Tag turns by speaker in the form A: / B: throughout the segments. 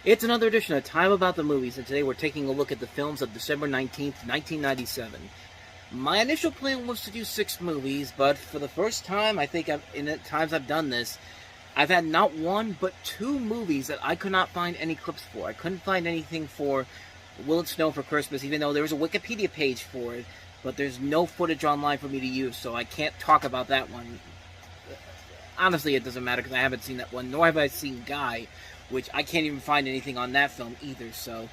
A: It's another edition of Time About the Movies, and today we're taking a look at the films of December 19th, 1997. My initial plan was to do 6 movies, but for the first time, I think in the times I've done this, I've had not one, but 2 movies that I could not find any clips for. I couldn't find anything for Will It Snow for Christmas, even though there was a Wikipedia page for it, but there's no footage online for me to use, so I can't talk about that one. Honestly, it doesn't matter, because I haven't seen that one, nor have I seen Guy, which I can't even find anything on that film either, so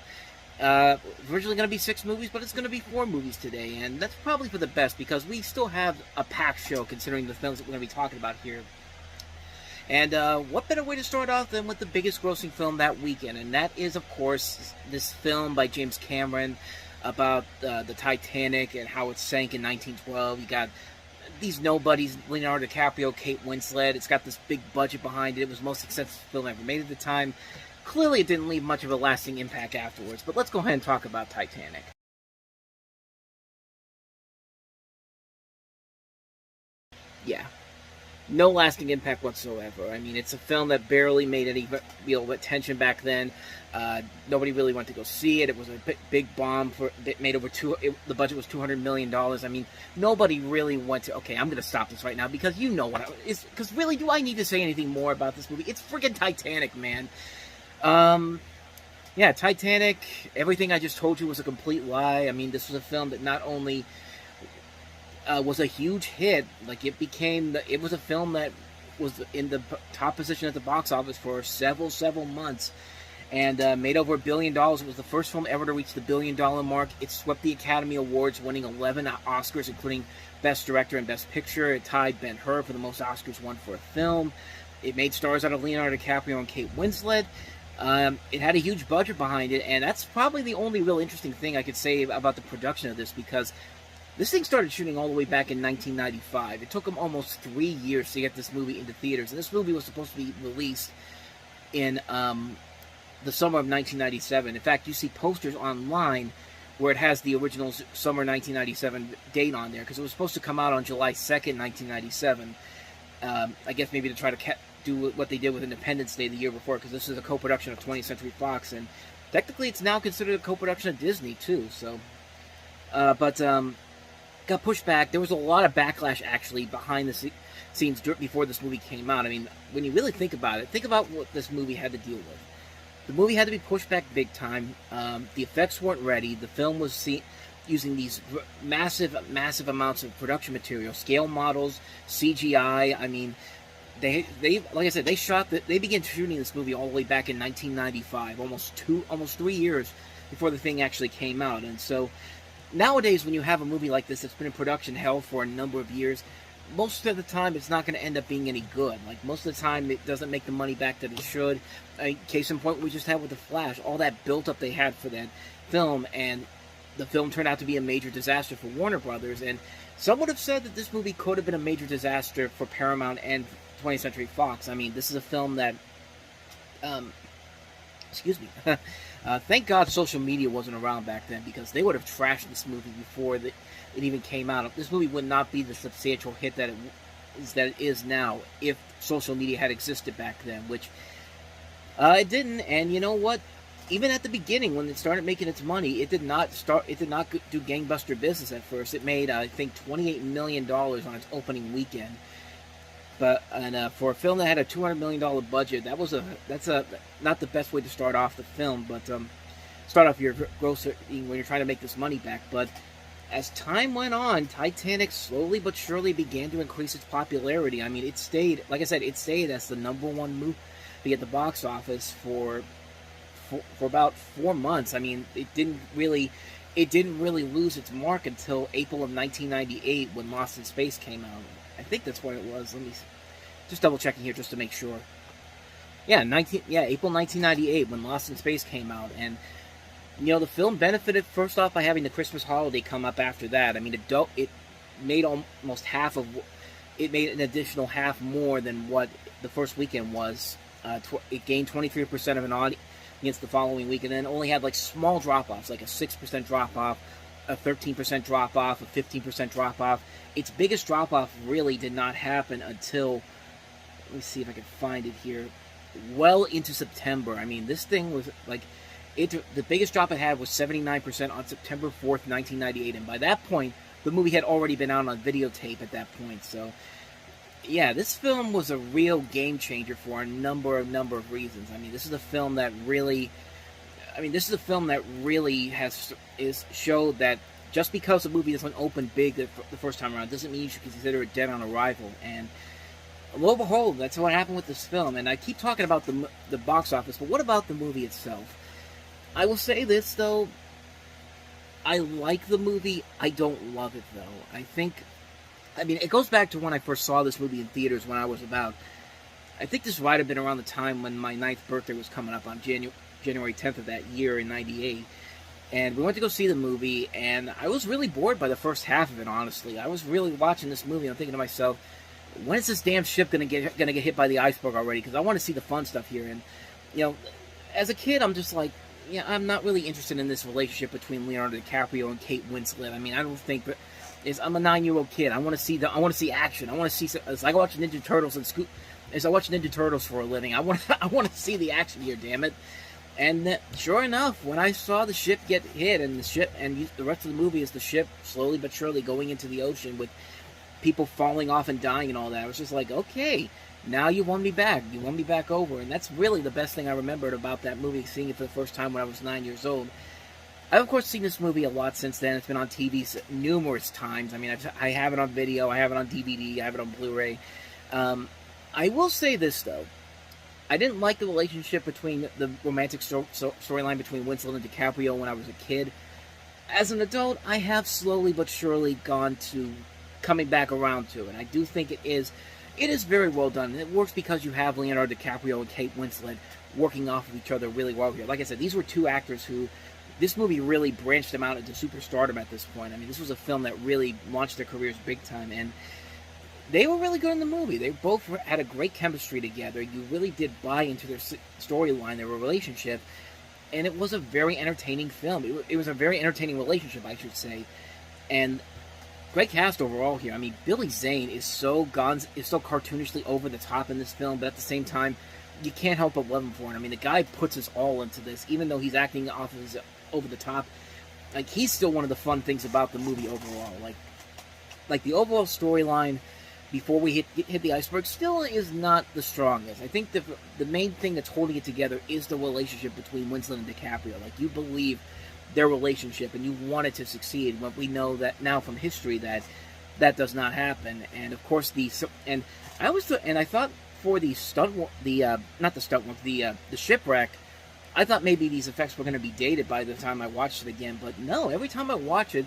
A: originally going to be 6 movies, but it's going to be 4 movies today, and that's probably for the best, because we still have a packed show, considering the films that we're going to be talking about here. And what better way to start off than with the biggest grossing film that weekend, and that is, of course, this film by James Cameron about the Titanic and how it sank in 1912. You got these nobodies, Leonardo DiCaprio, Kate Winslet. It's got this big budget behind it. It was the most successful film ever made at the time. Clearly, it didn't leave much of a lasting impact afterwards, but let's go ahead and talk about Titanic. Yeah. No lasting impact whatsoever. I mean, it's a film that barely made any real attention back then. Nobody really went to go see it. It was a big bomb. It made over the budget was $200 million. I mean, nobody really went to, okay, I'm going to stop this right now, because you know what because really, do I need to say anything more about this movie? It's friggin' Titanic, man. Yeah, Titanic, everything I just told you was a complete lie. I mean, this was a film that not only was a huge hit. Like, it was a film that was in the top position at the box office for several months, and made over $1 billion. It was the first film ever to reach the $1 billion mark. It swept the Academy Awards, winning 11 Oscars, including Best Director and Best Picture. It tied Ben-Hur for the most Oscars won for a film. It made stars out of Leonardo DiCaprio and Kate Winslet. It had a huge budget behind it, and that's probably the only real interesting thing I could say about the production of this, because this thing started shooting all the way back in 1995. It took them almost 3 years to get this movie into theaters. And this movie was supposed to be released in the summer of 1997. In fact, you see posters online where it has the original summer 1997 date on there, because it was supposed to come out on July 2nd, 1997. I guess maybe to try to do what they did with Independence Day the year before, because this is a co-production of 20th Century Fox, and technically it's now considered a co-production of Disney, too. So, got pushed back. There was a lot of backlash, actually, behind the scenes before this movie came out. I mean, when you really think about it, think about what this movie had to deal with. The movie had to be pushed back big time. The effects weren't ready. The film was using these massive amounts of production material, scale models, CGI. I mean, they like I said, they began shooting this movie all the way back in 1995, almost 3 years before the thing actually came out. And so, nowadays, when you have a movie like this that's been in production hell for a number of years, most of the time it's not going to end up being any good. Like, most of the time it doesn't make the money back that it should. Case in point, we just had with The Flash, all that built-up they had for that film, and the film turned out to be a major disaster for Warner Brothers. And some would have said that this movie could have been a major disaster for Paramount and 20th Century Fox. I mean, this is a film that, excuse me, thank God social media wasn't around back then, because they would have trashed this movie before it even came out. This movie would not be the substantial hit that it is now if social media had existed back then, which it didn't. And you know what? Even at the beginning, when it started making its money, it did not do gangbuster business at first. It made, I think, $28 million on its opening weekend. But for a film that had a $200 million budget, that's not the best way to start off the film. But start off your grossing when you're trying to make this money back. But as time went on, Titanic slowly but surely began to increase its popularity. I mean, it stayed, like I said, it stayed as the #1 movie at the box office for about 4 months. I mean, it didn't really lose its mark until April of 1998, when Lost in Space came out. I think that's what it was. Let me just double checking here just to make sure. Yeah, April 1998, when Lost in Space came out. And you know, the film benefited first off by having the Christmas holiday come up after that. I mean, it made almost half of, it made an additional half more than what the first weekend was. It gained 23% of an audience against the following week, and then only had like small drop-offs, like a 6% drop-off, a 13% drop-off, a 15% drop-off. Its biggest drop-off really did not happen until, let me see if I can find it here. well into September. I mean, this thing was like, the biggest drop it had was 79% on September 4th, 1998, and by that point, the movie had already been out on videotape at that point. So, yeah, this film was a real game changer for a number of reasons. I mean, this is a film that really, has showed that just because a movie doesn't open big the first time around doesn't mean you should consider it dead on arrival. And lo and behold, that's what happened with this film. And I keep talking about the box office, but what about the movie itself? I will say this, though. I like the movie. I don't love it, though. It goes back to when I first saw this movie in theaters when I was I think this might have been around the time when my 9th birthday was coming up on January 10th of that year in 98. And we went to go see the movie, and I was really bored by the first half of it, honestly. I was really watching this movie, and I'm thinking to myself, when is this damn ship gonna get hit by the iceberg already? Because I want to see the fun stuff here. And, as a kid, I'm just like, yeah, I'm not really interested in this relationship between Leonardo DiCaprio and Kate Winslet. I mean, I don't think that I'm a 9-year-old kid. I want to see action. I want to see. It's like I watch Ninja Turtles as I watch Ninja Turtles for a living. I want to see the action here. Damn it! And sure enough, when I saw the ship get hit, and the rest of the movie is the ship slowly but surely going into the ocean with people falling off and dying and all that, I was just like, okay. Now you won me back. You won me back over. And that's really the best thing I remembered about that movie, seeing it for the first time when I was 9 years old. I've, of course, seen this movie a lot since then. It's been on TV numerous times. I mean, I have it on video. I have it on DVD. I have it on Blu-ray. I will say this, though. I didn't like the relationship between the romantic storyline between Winslet and DiCaprio when I was a kid. As an adult, I have slowly but surely coming back around to it. I do think it is very well done, and it works because you have Leonardo DiCaprio and Kate Winslet working off of each other really well here. Like I said, these were two actors who, this movie really branched them out into superstardom at this point. I mean, this was a film that really launched their careers big time, and they were really good in the movie. They both had a great chemistry together. You really did buy into their storyline, their relationship, and it was a very entertaining film. It was a very entertaining relationship, I should say, and great cast overall here. I mean, Billy Zane is so cartoonishly over the top in this film, but at the same time, you can't help but love him for it. I mean, the guy puts his all into this, even though he's acting off of his over the top. Like, he's still one of the fun things about the movie overall. Like the overall storyline before we hit the iceberg still is not the strongest. I think the main thing that's holding it together is the relationship between Winslet and DiCaprio. Like, you believe their relationship, and you want it to succeed. But we know that now from history that does not happen. And of course, I thought for the shipwreck, I thought maybe these effects were going to be dated by the time I watched it again. But no, every time I watch it,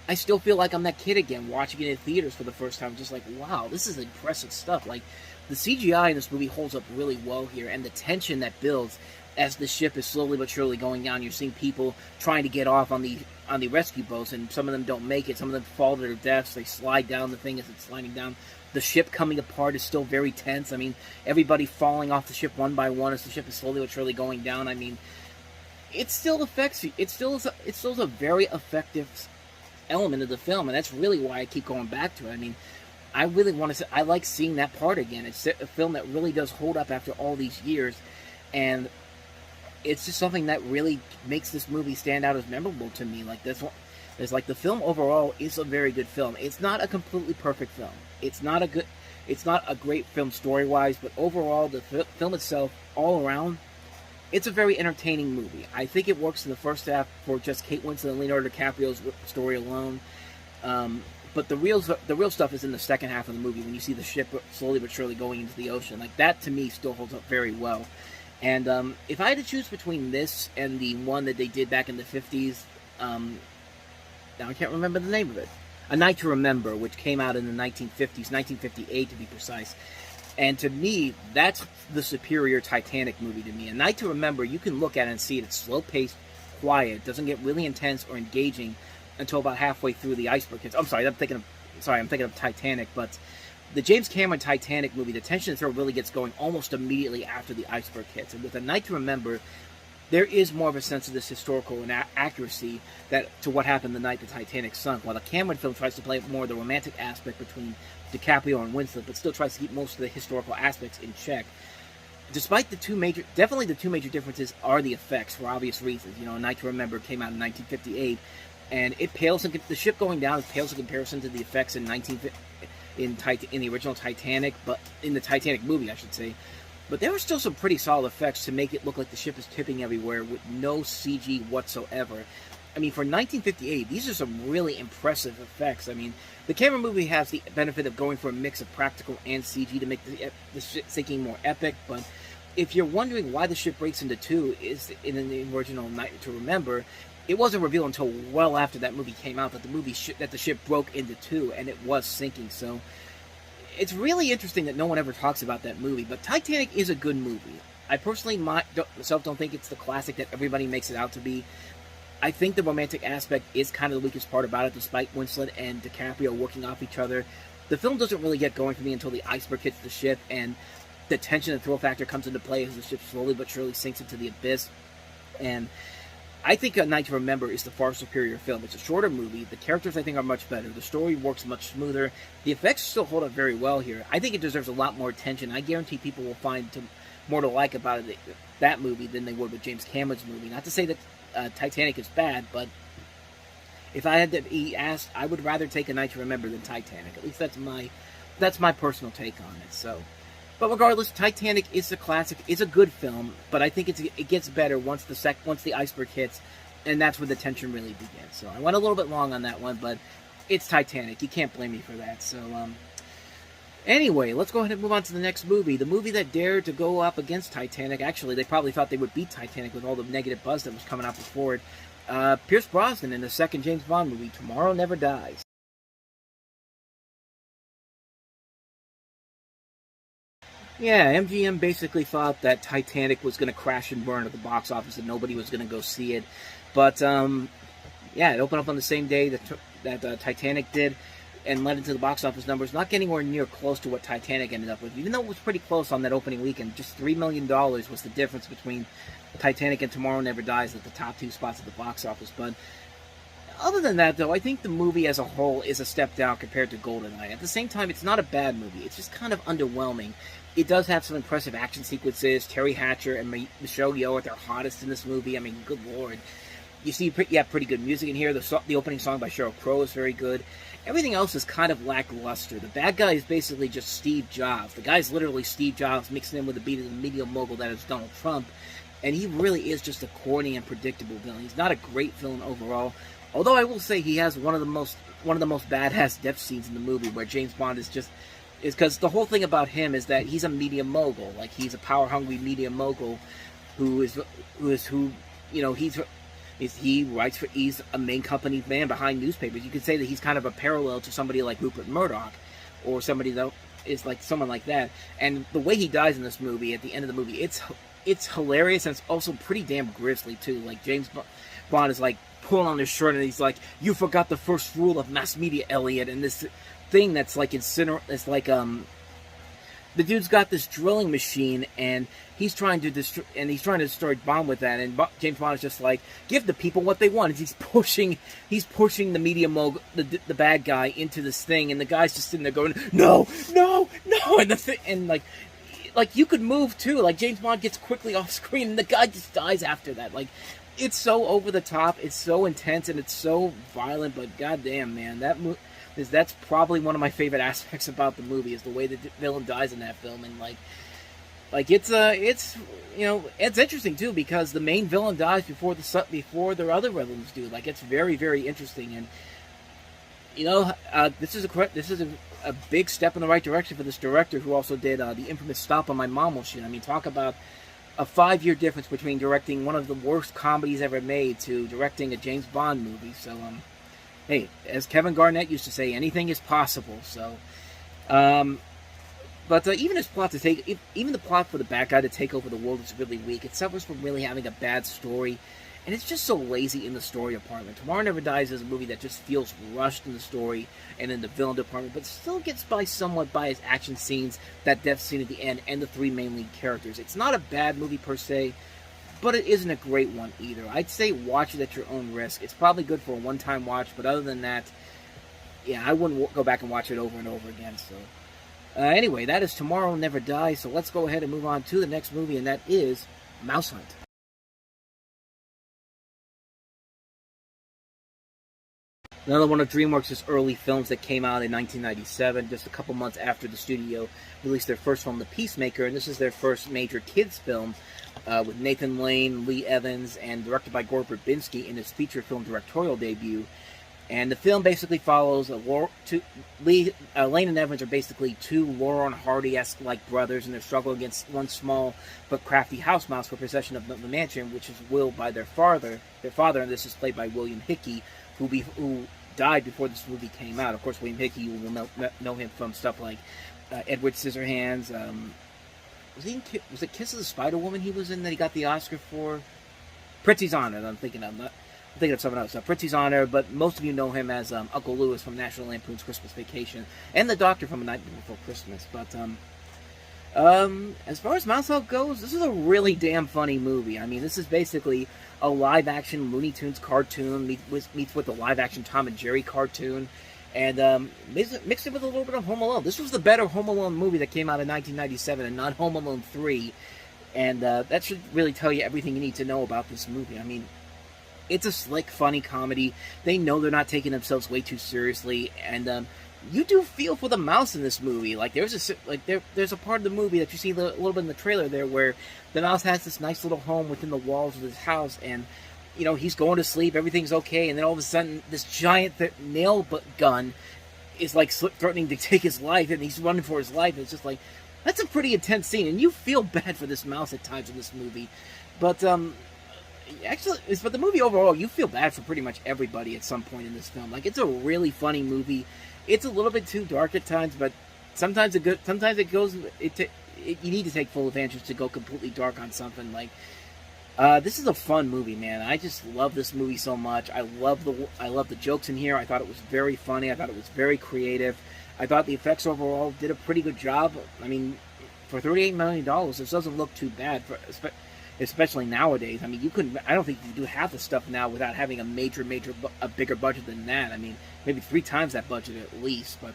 A: I still feel like I'm that kid again, watching it in theaters for the first time. Just like, wow, this is impressive stuff. Like, the CGI in this movie holds up really well here, and the tension that builds as the ship is slowly but surely going down. You're seeing people trying to get off on the rescue boats, and some of them don't make it. Some of them fall to their deaths. They slide down the thing as it's sliding down. The ship coming apart is still very tense. I mean, everybody falling off the ship one by one as the ship is slowly but surely going down. I mean, it still affects you. It still is a very effective element of the film, and that's really why I keep going back to it. I mean, I really want to. I like seeing that part again. It's a film that really does hold up after all these years, and it's just something that really makes this movie stand out as memorable to me. Like, this one, like, the film overall is a very good film. It's not a completely perfect film. It's not a great film story-wise, but overall, the film itself, all around, it's a very entertaining movie. I think it works in the first half for just Kate Winslet and Leonardo DiCaprio's story alone. But the real stuff is in the second half of the movie, when you see the ship slowly but surely going into the ocean. Like, that, to me, still holds up very well. And if I had to choose between this and the one that they did back in the 50s, now I can't remember the name of it, A Night to Remember, which came out in the 1950s, 1958 to be precise. And to me, that's the superior Titanic movie to me. A Night to Remember, you can look at it and see it. It's slow-paced, quiet, doesn't get really intense or engaging until about halfway through the iceberg hits. I'm thinking of Titanic, but the James Cameron Titanic movie, the tension and thrill really gets going almost immediately after the iceberg hits. And with A Night to Remember, there is more of a sense of this historical and accuracy to what happened the night the Titanic sunk, while the Cameron film tries to play more of the romantic aspect between DiCaprio and Winslet, but still tries to keep most of the historical aspects in check. despite definitely the two major differences are the effects for obvious reasons. You know, A Night to Remember came out in 1958, and it pales in the ship going down pales in comparison to the effects in in the original Titanic, but in the Titanic movie, I should say. But there were still some pretty solid effects to make it look like the ship is tipping everywhere with no CG whatsoever. I mean, for 1958, these are some really impressive effects. I mean, the camera movie has the benefit of going for a mix of practical and CG to make the sinking more epic, but if you're wondering why the ship breaks into two, is in the original Night to Remember, it wasn't revealed until well after that movie came out that the ship broke into two and it was sinking. So it's really interesting that no one ever talks about that movie. But Titanic is a good movie. I personally myself don't think it's the classic that everybody makes it out to be. I think the romantic aspect is kind of the weakest part about it, despite Winslet and DiCaprio working off each other. The film doesn't really get going for me until the iceberg hits the ship and the tension and thrill factor comes into play as the ship slowly but surely sinks into the abyss. And I think A Night to Remember is the far superior film. It's a shorter movie. The characters, I think, are much better. The story works much smoother. The effects still hold up very well here. I think it deserves a lot more attention. I guarantee people will find more to like about that movie than they would with James Cameron's movie. Not to say that Titanic is bad, but if I had to be asked, I would rather take A Night to Remember than Titanic. At least that's my personal take on it. So, but regardless, Titanic is a classic. It's a good film, but I think it gets better once the iceberg hits, and that's where the tension really begins. So I went a little bit long on that one, but it's Titanic. You can't blame me for that. So anyway, let's go ahead and move on to the next movie. The movie that dared to go up against Titanic. Actually, they probably thought they would beat Titanic with all the negative buzz that was coming out before it. Pierce Brosnan in the second James Bond movie, Tomorrow Never Dies. Yeah, MGM basically thought that Titanic was going to crash and burn at the box office and nobody was going to go see it. But, yeah, it opened up on the same day that Titanic did and led into the box office numbers, not getting anywhere near close to what Titanic ended up with. Even though it was pretty close on that opening weekend, just $3 million was the difference between Titanic and Tomorrow Never Dies at the top two spots at the box office. But other than that, though, I think the movie as a whole is a step down compared to GoldenEye. At the same time, it's not a bad movie. It's just kind of underwhelming. It does have some impressive action sequences. Terry Hatcher and Michelle Yeoh at their hottest in this movie. I mean, good lord. You see, pretty good music in here. The opening song by Sheryl Crow is very good. Everything else is kind of lackluster. The bad guy is basically just Steve Jobs. The guy's literally Steve Jobs mixing in with the beat of the media mogul that is Donald Trump. And he really is just a corny and predictable villain. He's not a great villain overall. Although I will say he has one of the most badass death scenes in the movie, where James Bond is because the whole thing about him is that he's a media mogul. Like, he's a power-hungry media mogul he's a main company man behind newspapers. You could say that he's kind of a parallel to somebody like Rupert Murdoch, or somebody that is like someone like that. And the way he dies in this movie, at the end of the movie, it's hilarious, and it's also pretty damn grisly too. Like, James Bond is like pulling on his shirt, and he's like, "You forgot the first rule of mass media, Elliot." And this thing that's like the dude's got this drilling machine, and he's trying to destroy Bond with that. And James Bond is just like, "Give the people what they want." And he's pushing the media mogul, the bad guy, into this thing, and the guy's just sitting there going, "No, no, no!" And like you could move too. Like, James Bond gets quickly off screen, and the guy just dies after that. Like, it's so over the top, it's so intense, and it's so violent. But goddamn, man, that's probably one of my favorite aspects about the movie, is the way the villain dies in that film. And like it's interesting too, because the main villain dies before the other villains do. Like, it's very, very interesting. And this is a big step in the right direction for this director, who also did the infamous Stop on My Mom Will Shoot. I mean, talk about a 5-year difference between directing one of the worst comedies ever made to directing a James Bond movie. So hey, as Kevin Garnett used to say, anything is possible. So, but even the plot for the bad guy to take over the world is really weak. It suffers from really having a bad story, and it's just so lazy in the story department. Tomorrow Never Dies is a movie that just feels rushed in the story and in the villain department, but still gets by somewhat by its action scenes, that death scene at the end, and the 3 main lead characters. It's not a bad movie per se, but it isn't a great one either. I'd say watch it at your own risk. It's probably good for a one-time watch, but other than that, yeah, I wouldn't go back and watch it over and over again. So, Anyway, that is Tomorrow Never Dies, so let's go ahead and move on to the next movie, and that is Mouse Hunt. Another one of DreamWorks' early films that came out in 1997, just a couple months after the studio released their first film, The Peacemaker, and this is their first major kids film with Nathan Lane, Lee Evans, and directed by Gore Verbinski in his feature film directorial debut. And the film basically follows Lane and Evans are basically two Laurel and Hardy-esque like brothers, and they're struggling against one small but crafty house mouse for possession of the mansion, which is willed by their father. And this is played by William Hickey, who died before this movie came out. Of course, William Hickey, you will know him from stuff like Edward Scissorhands. Was it Kiss of the Spider Woman he was in that he got the Oscar for? Prizzi's Honor, I'm thinking of something else. Prizzi's Honor, but most of you know him as Uncle Lewis from National Lampoon's Christmas Vacation, and the Doctor from A Night Before Christmas. But as far as Mouse Hunt goes, this is a really damn funny movie. I mean, this is basically a live-action Looney Tunes cartoon meets with a live-action Tom and Jerry cartoon, and mixed it with a little bit of Home Alone. This was the better Home Alone movie that came out in 1997, and not Home Alone 3. And that should really tell you everything you need to know about this movie. I mean, it's a slick, funny comedy. They know they're not taking themselves way too seriously, and you do feel for the mouse in this movie. Like there's a part of the movie that you see a little bit in the trailer there, where the mouse has this nice little home within the walls of his house, and he's going to sleep, everything's okay, and then all of a sudden this giant nail gun is like threatening to take his life, and he's running for his life. And it's just like, that's a pretty intense scene, and you feel bad for this mouse at times in this movie. But actually, but the movie overall, you feel bad for pretty much everybody at some point in this film. Like, it's a really funny movie. It's a little bit too dark at times, but sometimes you need to take full advantage to go completely dark on something. Like, this is a fun movie, man. I just love this movie so much. I love the jokes in here. I thought it was very funny. I thought it was very creative. I thought the effects overall did a pretty good job. I mean, for $38 million, this doesn't look too bad, especially nowadays. I mean, I don't think you can do half the stuff now without having a bigger budget than that. I mean, maybe 3 times that budget at least. But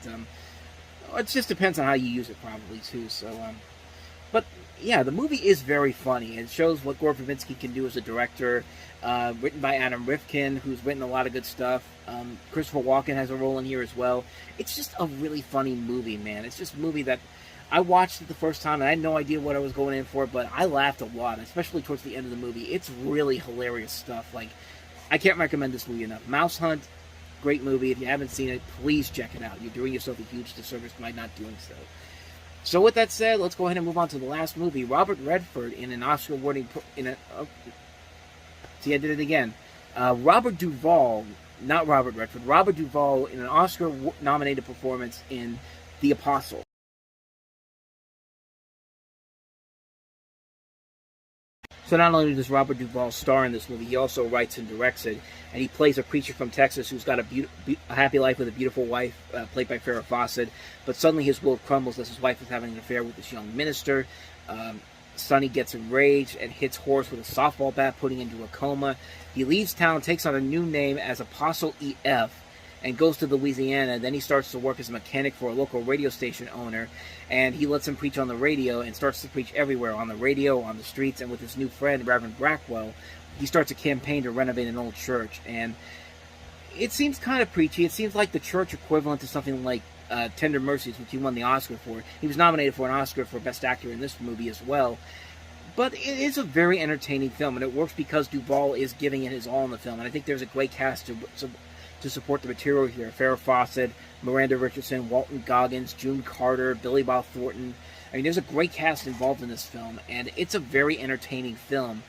A: it just depends on how you use it, probably too. So, but yeah, the movie is very funny. It shows what Gore Verbinski can do as a director. Written by Adam Rifkin, who's written a lot of good stuff. Christopher Walken has a role in here as well. It's just a really funny movie, man. It's just a movie that I watched it the first time, and I had no idea what I was going in for, but I laughed a lot, especially towards the end of the movie. It's really hilarious stuff. Like, I can't recommend this movie enough. Mouse Hunt, great movie. If you haven't seen it, please check it out. You're doing yourself a huge disservice by not doing so. So with that said, let's go ahead and move on to the last movie. Robert Redford in an Oscar-awarding... See, I did it again. Robert Duvall, not Robert Redford, Robert Duvall in an Oscar-nominated performance in The Apostle. So not only does Robert Duvall star in this movie, he also writes and directs it, and he plays a preacher from Texas who's got a happy life with a beautiful wife, played by Farrah Fawcett, but suddenly his world crumbles as his wife is having an affair with this young minister. Sonny gets enraged and hits Horace with a softball bat, putting him into a coma. He leaves town, takes on a new name as Apostle E.F., and goes to Louisiana. Then he starts to work as a mechanic for a local radio station owner, and he lets him preach on the radio and starts to preach everywhere, on the radio, on the streets, and with his new friend, Reverend Brackwell, he starts a campaign to renovate an old church. And it seems kind of preachy. It seems like the church equivalent to something like Tender Mercies, which he won the Oscar for. He was nominated for an Oscar for Best Actor in this movie as well. But it is a very entertaining film, and it works because Duvall is giving it his all in the film. And I think there's a great cast to support the material here. Farrah Fawcett, Miranda Richardson, Walton Goggins, June Carter, Billy Bob Thornton. I mean, there's a great cast involved in this film, and it's a very entertaining film.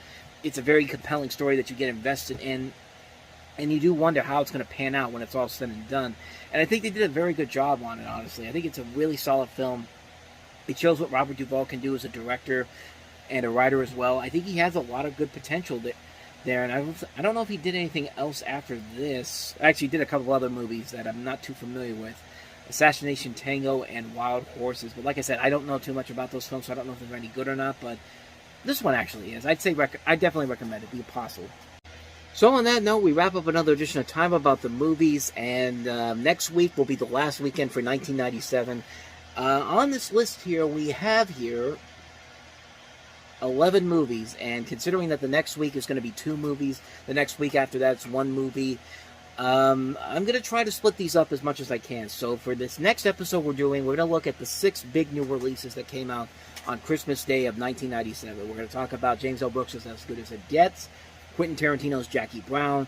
A: It's a very compelling story that you get invested in, and you do wonder how it's going to pan out when it's all said and done. And I think they did a very good job on it, honestly. I think it's a really solid film. It shows what Robert Duvall can do as a director and a writer as well. I think he has a lot of good potential there, and I don't know if he did anything else after this. Actually, he did a couple other movies that I'm not too familiar with. Assassination Tango and Wild Horses. But like I said, I don't know too much about those films, so I don't know if they're any good or not, but this one actually is. I definitely recommend it, The Apostle. So on that note, we wrap up another edition of Time About the Movies, and next week will be the last weekend for 1997. On this list here, we have here 11 movies, and considering that the next week is going to be 2 movies, the next week after that it's 1 movie, I'm going to try to split these up as much as I can. So for this next episode we're going to look at the 6 big new releases that came out on Christmas Day of 1997. We're going to talk about James L. Brooks' As Good as It Gets, Quentin Tarantino's Jackie Brown,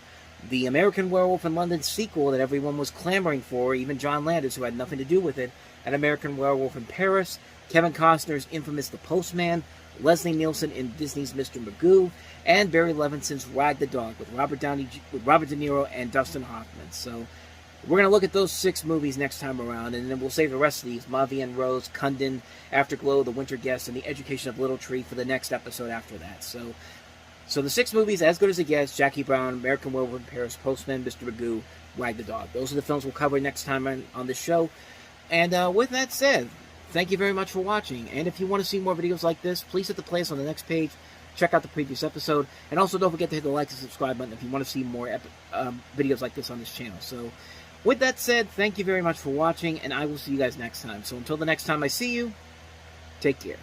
A: the American Werewolf in London sequel that everyone was clamoring for, even John Landis, who had nothing to do with it, An American Werewolf in Paris, Kevin Costner's infamous The Postman, Leslie Nielsen in Disney's Mr. Magoo, and Barry Levinson's Wag the Dog with Robert De Niro and Dustin Hoffman. So we're going to look at those 6 movies next time around, and then we'll save the rest of these, Mavi and Rose, Kundun, Afterglow, The Winter Guest, and The Education of Little Tree for the next episode after that. So the 6 movies, As Good as It Gets, Jackie Brown, American Werewolf in Paris, Postman, Mr. Magoo, Wag the Dog. Those are the films we'll cover next time on this show. And with that said, thank you very much for watching. And if you want to see more videos like this, please hit the playlist on the next page. Check out the previous episode. And also don't forget to hit the like and subscribe button if you want to see more videos like this on this channel. So with that said, thank you very much for watching, and I will see you guys next time. So until the next time I see you, take care.